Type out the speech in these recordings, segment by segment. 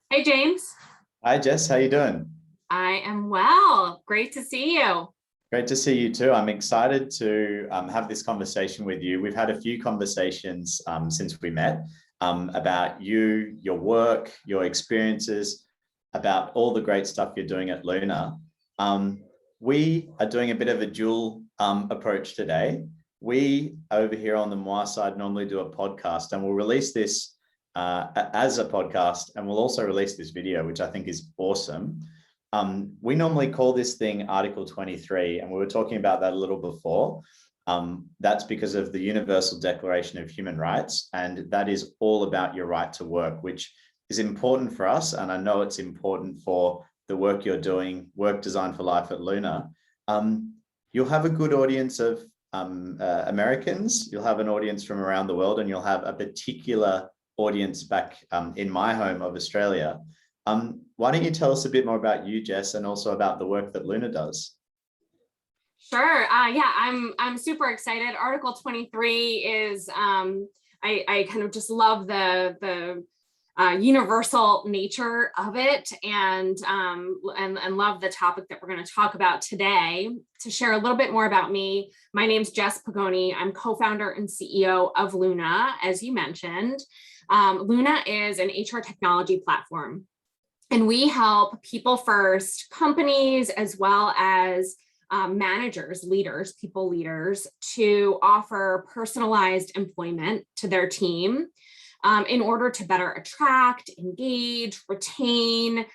Hey, James. Hi Jess, how you doing? I am well. Great to see you. Great to see you too. I'm excited to have this conversation with you. We've had a few conversations since we met about you, your work, your experiences, about all the great stuff you're doing at Luna. Um, we are doing a bit of a dual approach today. We over here on the Mwah side normally do a podcast, and we'll release this as a podcast, and we'll also release this video, which I think is awesome. We normally call this thing Article 23, and we were talking about that a little before. That's because of the Universal Declaration of Human Rights, and that is all about your right to work, which is important for us, and I know it's important for the work you're doing, Work Design for Life at Luna. You'll have a good audience of Americans, you'll have an audience from around the world, and you'll have a particular audience back in my home of Australia. Why don't you tell us a bit more about you, Jess, and also about the work that Luna does? Sure. Yeah, I'm super excited. Article 23 is I kind of just love the universal nature of it, and love the topic that we're going to talk about today. To share a little bit more about me, my name's Jess Podgajny. I'm co-founder and CEO of Luna, as you mentioned. Luna is an HR technology platform, and we help people first companies as well as managers, leaders, people leaders, to offer personalized employment to their team in order to better attract, engage, retain,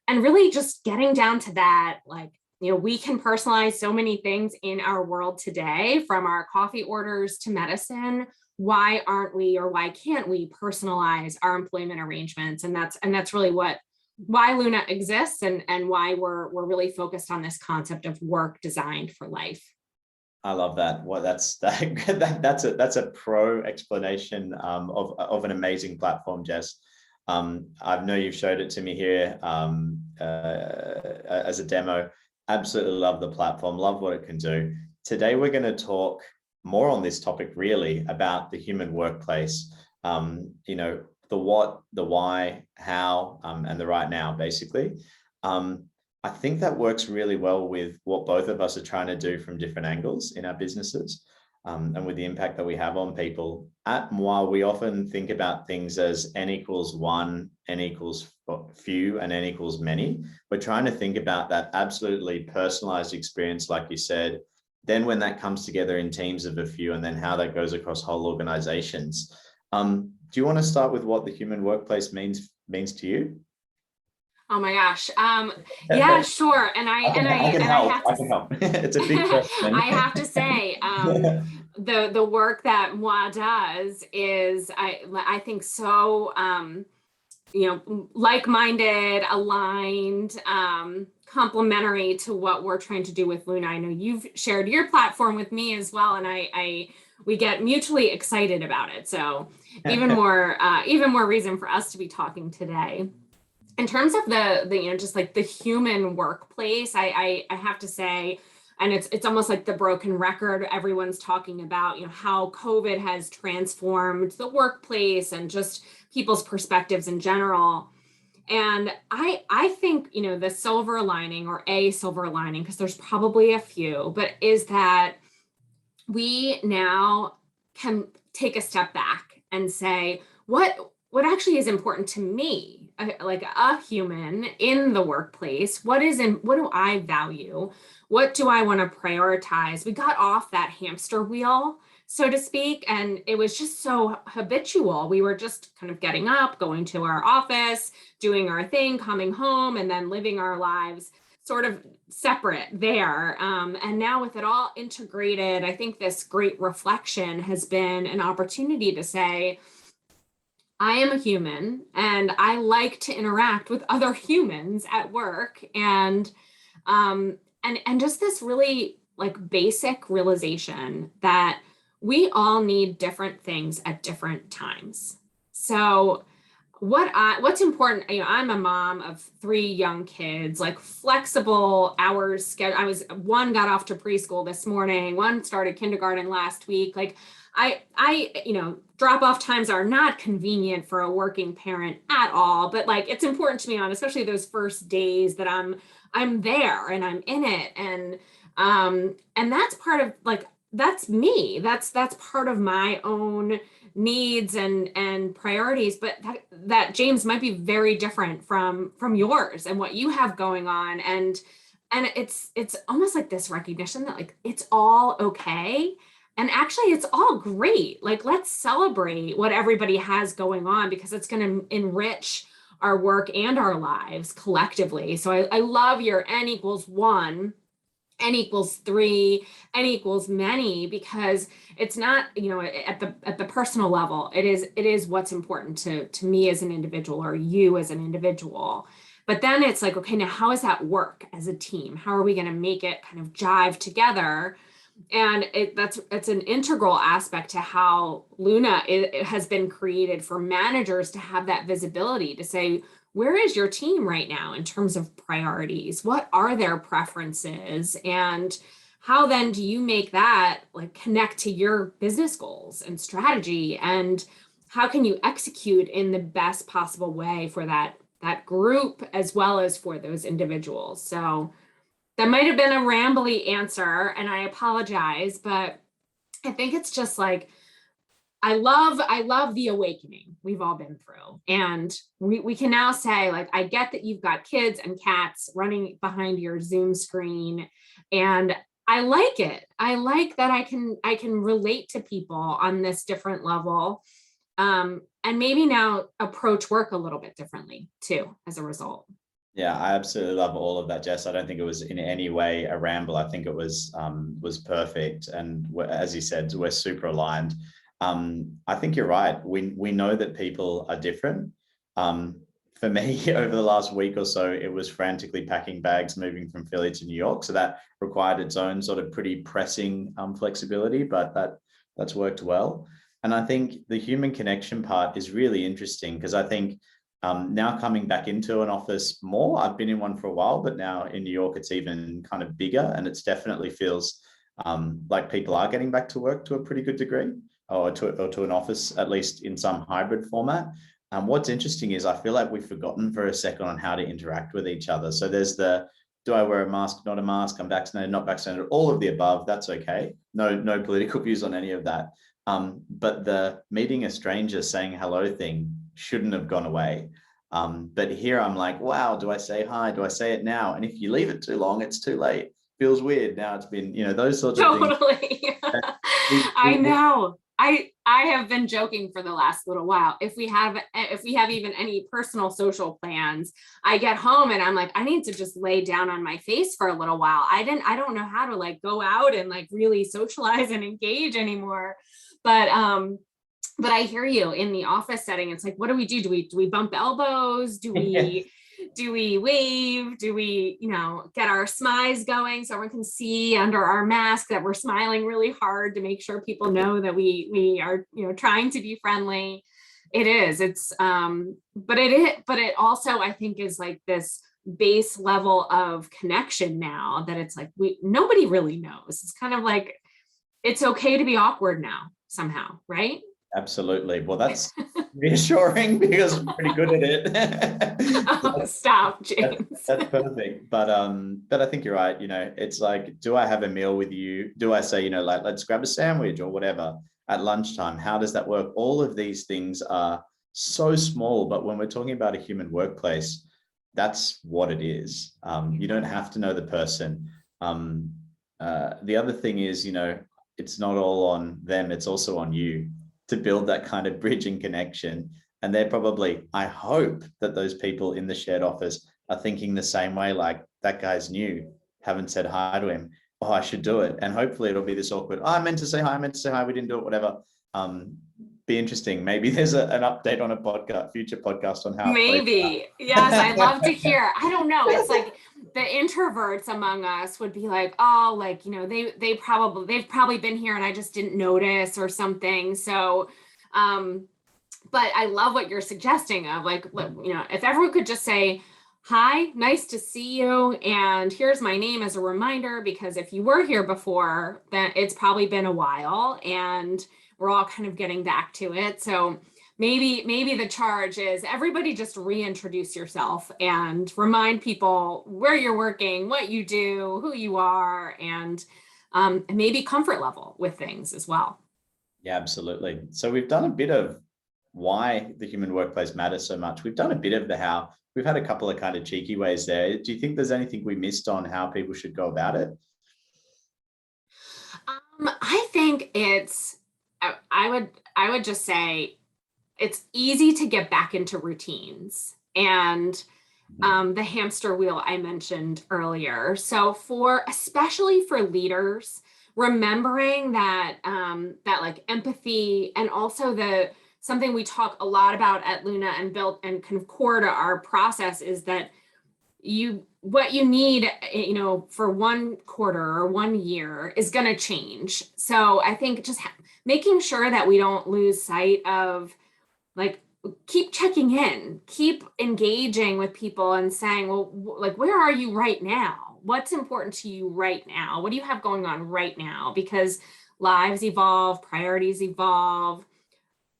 and really just getting down to that, like, we can personalize so many things in our world today, from our coffee orders to medicine. Why aren't we, or why can't we personalize our employment arrangements? And that's really why Luna exists, and why we're really focused on this concept of work designed for life. I love that. Well, that's a pro explanation of an amazing platform, Jess. I know you've showed it to me here as a demo. Absolutely love the platform, love what it can do. Today, we're going to talk more on this topic, really, about the human workplace. The what, the why, how, and the right now, basically. I think that works really well with what both of us are trying to do from different angles in our businesses, and with the impact that we have on people. At Mwah, we often think about things as N equals one, N equals few, and N equals many. We're trying to think about that absolutely personalized experience, like you said. Then when that comes together in teams of a few, and then how that goes across whole organizations. Do you want to start with what the human workplace means to you? Oh my gosh. Yeah, sure. I can I help. have I to can help. It's a big question. I have to say, the work that Moi does is, I think, so like-minded, aligned, complementary to what we're trying to do with Luna. I know you've shared your platform with me as well, and we get mutually excited about it. So even more reason for us to be talking today. In terms of the just like the human workplace, I have to say, and it's almost like the broken record. Everyone's talking about, how COVID has transformed the workplace and just people's perspectives in general. And I think, the silver lining, or a silver lining, because there's probably a few, but is that we now can take a step back and say, what actually is important to me, like a human in the workplace? What do I value? What do I want to prioritize? We got off that hamster wheel, so to speak, and it was just so habitual. We were just kind of getting up, going to our office, doing our thing, coming home, and then living our lives sort of separate there. And now with it all integrated, I think this great reflection has been an opportunity to say, I am a human, and I like to interact with other humans at work, and just this really like basic realization that we all need different things at different times. So what's important, I'm a mom of 3 young kids, like flexible hours schedule. One got off to preschool this morning, one started kindergarten last week. Like drop off times are not convenient for a working parent at all, but like it's important to me on especially those first days that I'm there and I'm in it. And that's part of like, that's me. That's part of my own needs and priorities, but that James might be very different from yours and what you have going on. And it's almost like this recognition that like it's all okay. And actually it's all great. Like let's celebrate what everybody has going on because it's going to enrich our work and our lives collectively. So I love your N equals 1, N equals 3, N equals many, because it's not, at the personal level, it is what's important to me as an individual or you as an individual. But then it's like, okay, now how does that work as a team? How are we going to make it kind of jive together? And it's an integral aspect to how Luna it has been created for managers to have that visibility to say, where is your team right now in terms of priorities? What are their preferences? And how then do you make that like connect to your business goals and strategy? And how can you execute in the best possible way for that group as well as for those individuals? So that might have been a rambly answer, and I apologize, but I think it's just like, I love the awakening we've all been through. And we can now say, like, I get that you've got kids and cats running behind your Zoom screen. And I like it. I like that I can relate to people on this different level. And maybe now approach work a little bit differently too, as a result. Yeah, I absolutely love all of that, Jess. I don't think it was in any way a ramble. I think it was perfect. And as you said, we're super aligned. I think you're right. We know that people are different. For me, over the last week or so, it was frantically packing bags, moving from Philly to New York. So that required its own sort of pretty pressing flexibility, but that's worked well. And I think the human connection part is really interesting because I think now coming back into an office more, I've been in one for a while, but now in New York, it's even kind of bigger, and it's definitely feels like people are getting back to work to a pretty good degree, or to an office, at least in some hybrid format. What's interesting is I feel like we've forgotten for a second on how to interact with each other. So there's do I wear a mask, not a mask? I'm vaccinated, not vaccinated, all of the above. That's okay. No political views on any of that. But the meeting a stranger saying hello thing shouldn't have gone away. But here I'm like, wow, do I say hi? Do I say it now? And if you leave it too long, it's too late. Feels weird. Now it's been, those sorts of things. Totally. I know. I have been joking for the last little while. If we have even any personal social plans, I get home and I'm like, I need to just lay down on my face for a little while. I don't know how to like go out and like really socialize and engage anymore. But I hear you in the office setting. It's like, what do we do? Do we bump elbows? Do we do we wave? Do we, get our smiles going so everyone can see under our mask that we're smiling really hard to make sure people know that we are, trying to be friendly. It's but it also, I think, is like this base level of connection now that it's like nobody really knows. It's kind of like it's okay to be awkward now somehow, right? Absolutely. Well, that's reassuring because I'm pretty good at it. Oh, stop, James. That's perfect. But I think you're right. It's like, do I have a meal with you? Do I say, like, let's grab a sandwich or whatever at lunchtime? How does that work? All of these things are so small, but when we're talking about a human workplace, that's what it is. You don't have to know the person. The other thing is, it's not all on them. It's also on you to build that kind of bridge and connection. And they're probably, I hope that those people in the shared office are thinking the same way, like, that guy's new, haven't said hi to him. Oh, I should do it. And hopefully it'll be this awkward, I meant to say hi, we didn't do it, whatever. Be interesting. Maybe there's an update on a future podcast on how. Maybe. Yes, I'd love to hear. I don't know. It's like the introverts among us would be like, oh, like, they've probably been here and I just didn't notice or something. So, but But I love what you're suggesting of like, if everyone could just say, hi, nice to see you. And here's my name as a reminder, because if you were here before, then it's probably been a while and we're all kind of getting back to it. So maybe the charge is everybody just reintroduce yourself and remind people where you're working, what you do, who you are, and maybe comfort level with things as well. Yeah, absolutely. So we've done a bit of why the human workplace matters so much. We've done a bit of the how. We've had a couple of kind of cheeky ways there. Do you think there's anything we missed on how people should go about it? I think I would just say it's easy to get back into routines and the hamster wheel I mentioned earlier. So especially for leaders, remembering that that like empathy, and also something we talk a lot about at Luna and built and kind of core to our process is that what you need, for one quarter or 1 year is going to change. So I think just making sure that we don't lose sight of like, keep checking in, keep engaging with people and saying, well, like, where are you right now? What's important to you right now? What do you have going on right now? Because lives evolve, priorities evolve,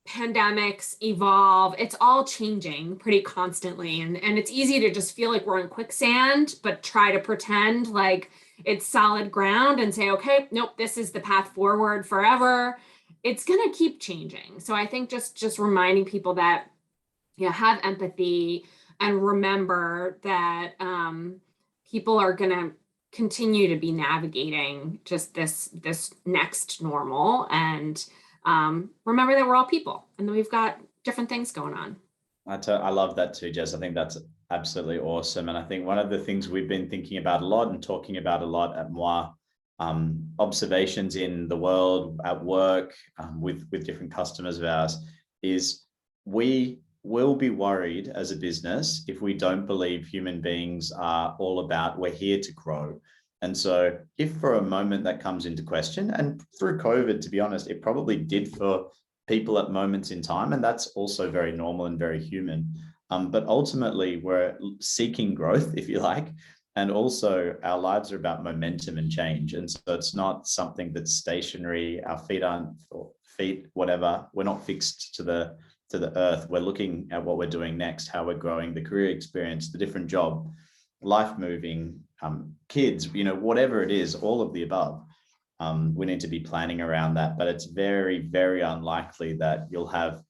pandemics evolve. It's all changing pretty constantly. And it's easy to just feel like we're in quicksand, but try to pretend like it's solid ground and say, okay, nope, this is the path forward forever. It's going to keep changing. So I think just reminding people that, have empathy and remember that people are going to continue to be navigating just this next normal, and remember that we're all people and that we've got different things going on. I love that too, Jess. I think that's absolutely awesome. And I think one of the things we've been thinking about a lot and talking about a lot at Mwah, observations in the world, at work, with different customers of ours, is we will be worried as a business if we don't believe human beings are all about, we're here to grow. And so if for a moment that comes into question, and through COVID, to be honest, it probably did for people at moments in time, and that's also very normal and very human. But ultimately, we're seeking growth, if you like, and also our lives are about momentum and change. And so it's not something that's stationary. Our feet aren't, or feet, whatever. We're not fixed to the earth. We're looking at what we're doing next, how we're growing, the career experience, the different job, life moving, kids, whatever it is, all of the above. We need to be planning around that, but it's very, very unlikely that you'll have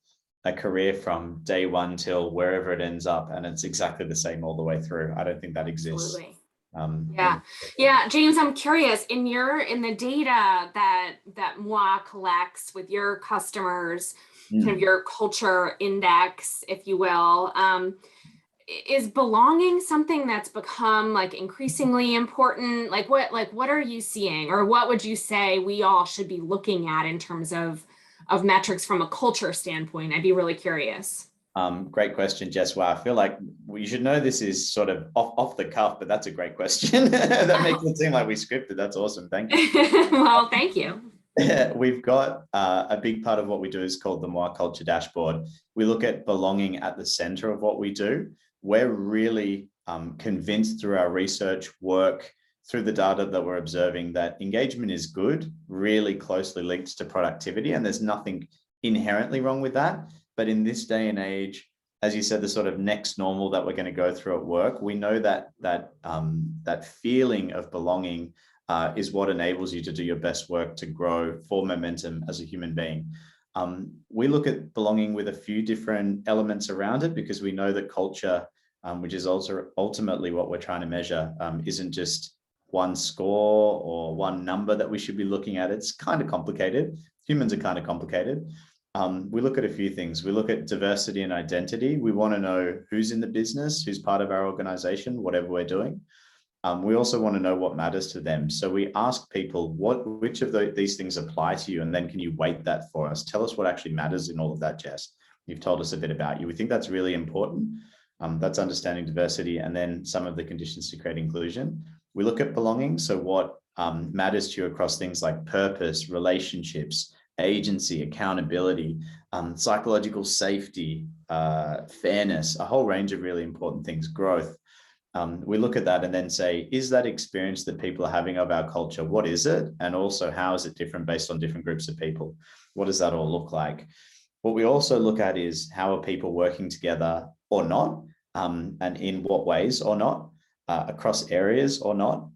a career from day one till wherever it ends up, and it's exactly the same all the way through. I don't think that exists. Absolutely. Yeah. James, I'm curious, in the data that Mwah collects with your customers, kind of your culture index, if you will, is belonging something that's become like increasingly important? Like what are you seeing, or what would you say we all should be looking at in terms of metrics from a culture standpoint? I'd be really curious. Great question, Jess. Wow, I feel like you should know this is sort of off the cuff, but that's a great question. That makes it seem like we scripted. That's awesome. Thank you. Well, thank you. We've got a big part of what we do is called the Mwah Culture Dashboard. We look at belonging at the center of what we do. We're really convinced through our research work, through the data that we're observing, that engagement is good, really closely linked to productivity, and there's nothing inherently wrong with that. But in this day and age, as you said, the sort of next normal that we're going to go through at work, we know that feeling of belonging is what enables you to do your best work, to grow for momentum as a human being. We look at belonging with a few different elements around it, because we know that culture, which is also ultimately what we're trying to measure, isn't just one score or one number that we should be looking at. It's kind of complicated. Humans are kind of complicated. We look at a few things. We look at diversity and identity. We want to know who's in the business, who's part of our organization, whatever we're doing. We also want to know what matters to them. So we ask people, which of these things apply to you? And then can you weight that for us? Tell us what actually matters in all of that, Jess. You've told us a bit about you. We think that's really important. That's understanding diversity, and then some of the conditions to create inclusion. We look at belonging. So what matters to you across things like purpose, relationships, agency, accountability, psychological safety, fairness, a whole range of really important things, growth. We look at that and then say, is that experience that people are having of our culture, what is it? And also, how is it different based on different groups of people? What does that all look like? What we also look at is, how are people working together or not? And in what ways or not, across areas or not,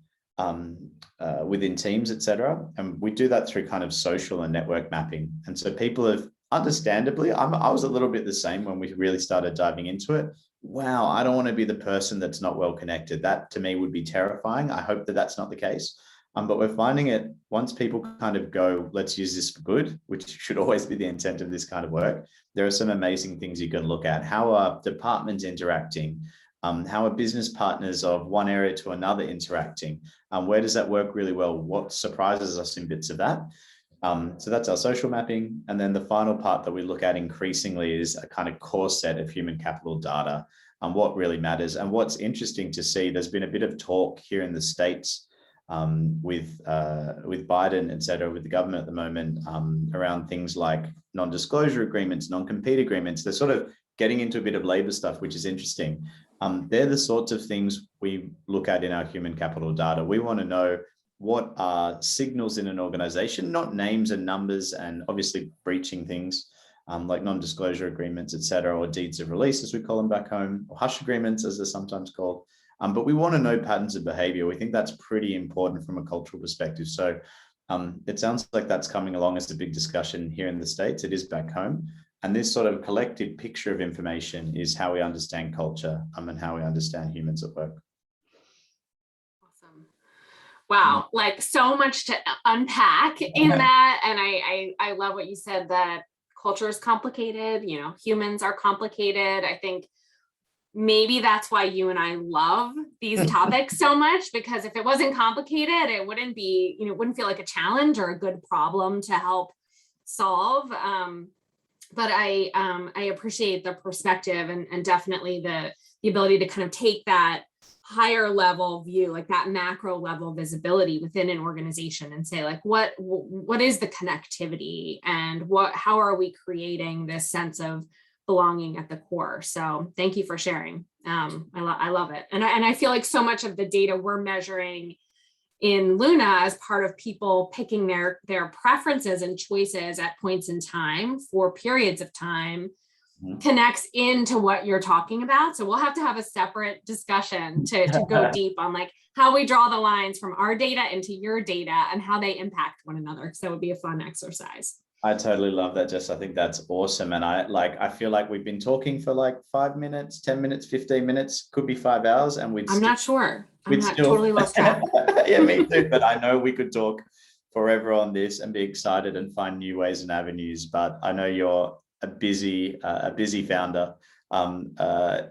within teams, etc. And we do that through kind of social and network mapping. And so people have, understandably, I was a little bit the same when we really started diving into it. Wow, I don't want to be the person that's not well connected. That to me would be terrifying. I hope that that's not the case. But we're finding it, once people kind of go, let's use this for good, which should always be the intent of this kind of work, there are some amazing things you can look at. How are departments interacting? How are business partners of one area to another interacting? Where does that work really well? What surprises us in bits of that? So that's our social mapping. And then the final part that we look at increasingly is a kind of core set of human capital data, what really matters. And what's interesting to see, there's been a bit of talk here in the States with Biden, et cetera, with the government at the moment, around things like non-disclosure agreements, non-compete agreements. They're sort of getting into a bit of labor stuff, which is interesting. They're the sorts of things we look at in our human capital data. We want to know what are signals in an organization, not names and numbers and obviously breaching things like non-disclosure agreements, et cetera, or deeds of release, as we call them back home, or hush agreements, as they're sometimes called. But we want to know patterns of behavior. We think that's pretty important from a cultural perspective. So it sounds like that's coming along as a big discussion here in the States. It is back home. And this sort of collective picture of information is how we understand culture and how we understand humans at work. Awesome. Wow, like so much to unpack in that. And I love what you said, that culture is complicated, you know, humans are complicated. I think maybe that's why you and I love these topics so much, because if it wasn't complicated, it wouldn't be, you know, it wouldn't feel like a challenge or a good problem to help solve. But I appreciate the perspective and definitely the ability to kind of take that higher level view, like that macro level visibility within an organization, and say, like, what is the connectivity, and how are we creating this sense of belonging at the core? So thank you for sharing. I love it. And I feel like so much of the data we're measuring in LLUNA as part of people picking their preferences and choices at points in time for periods of time connects into what you're talking about. So we'll have to have a separate discussion to go deep on like how we draw the lines from our data into your data and how they impact one another. So that would be a fun exercise. I totally love that, Jess. I think that's awesome. And I feel like we've been talking for like 5 minutes, 10 minutes, 15 minutes, could be 5 hours. And I'm not sure. I'm not totally lost track. Yeah, me too. But I know we could talk forever on this and be excited and find new ways and avenues. But I know you're a busy founder.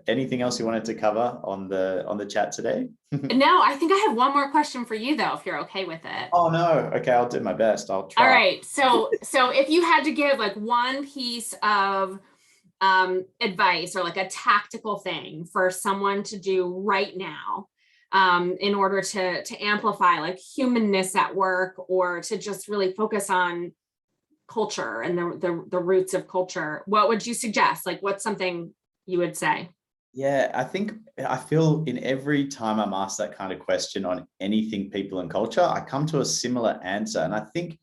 Anything else you wanted to cover on the chat today? No, I think I have one more question for you though, if you're okay with it. Oh no. Okay, I'll do my best. I'll try. All right. So if you had to give like one piece of advice or like a tactical thing for someone to do right now in order to amplify like humanness at work, or to just really focus on culture and the roots of culture, what would you suggest? Like, what's something you would say? Yeah, I feel in every time I'm asked that kind of question on anything people and culture, I come to a similar answer. And I think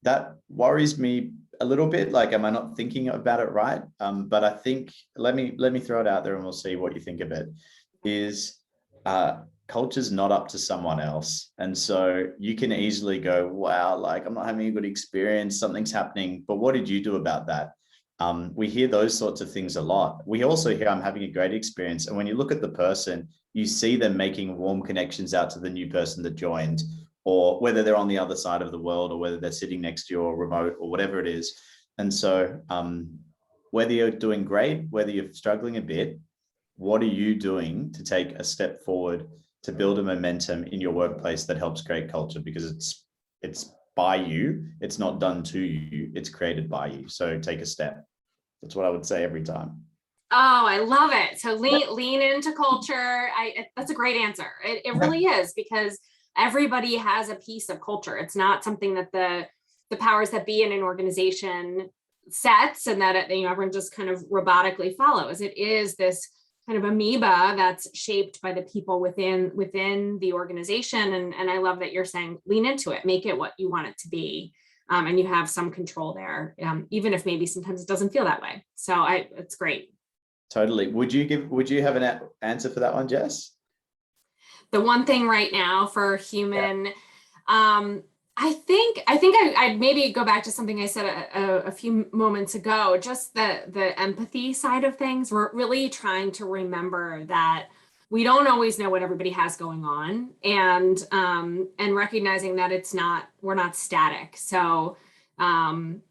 that worries me a little bit. Like, am I not thinking about it right? But I think, let me throw it out there and we'll see what you think of it, is culture's not up to someone else. And so you can easily go, wow, like I'm not having a good experience, something's happening, but what did you do about that? We hear those sorts of things a lot. We also hear, I'm having a great experience. And when you look at the person, you see them making warm connections out to the new person that joined, or whether they're on the other side of the world, or whether they're sitting next to you or remote or whatever it is. And so whether you're doing great, whether you're struggling a bit, what are you doing to take a step forward to build a momentum in your workplace that helps create culture? Because it's by you, it's not done to you, it's created by you. So take a step. That's what I would say every time. Oh, I love it. So lean into culture. That's a great answer. It really is, because everybody has a piece of culture. It's not something that the the powers that be in an organization sets, and that everyone just kind of robotically follows. It is this kind of amoeba that's shaped by the people within the organization. And I love that you're saying lean into it, make it what you want it to be. And you have some control there, even if maybe sometimes it doesn't feel that way. So it's great. Totally. Would you have an answer for that one, Jess? The one thing right now for human, I think I'd maybe go back to something I said a few moments ago, just the empathy side of things. We're really trying to remember that we don't always know what everybody has going on, and recognizing that we're not static. So, and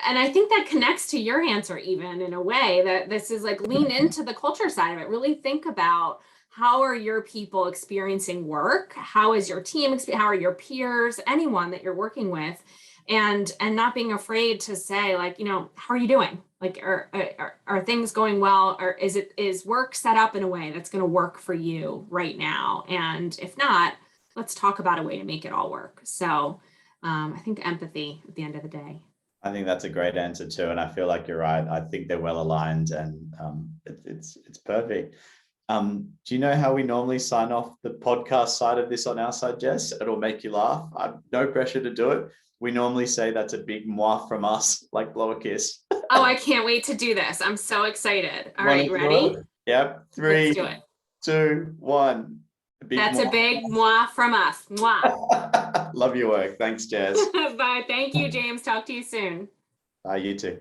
I think that connects to your answer even in a way, that this is like lean into the culture side of it. Really think about, how are your people experiencing work? How is your team? How are your peers? Anyone that you're working with, and not being afraid to say, like, how are you doing? Like, are things going well? Or is work set up in a way that's going to work for you right now? And if not, let's talk about a way to make it all work. So I think empathy at the end of the day. I think that's a great answer too, and I feel like you're right. I think they're well aligned, and it's perfect. Do you know how we normally sign off the podcast side of this on our side, Jess? It'll make you laugh. I've no pressure to do it. We normally say that's a big mwah from us, like blow a kiss. Oh, I can't wait to do this. I'm so excited. All right, ready? Yep. 3, 2, 1. That's a big mwah from us. Mwah. Love your work. Thanks, Jess. Bye. Thank you, James. Talk to you soon. Bye, you too.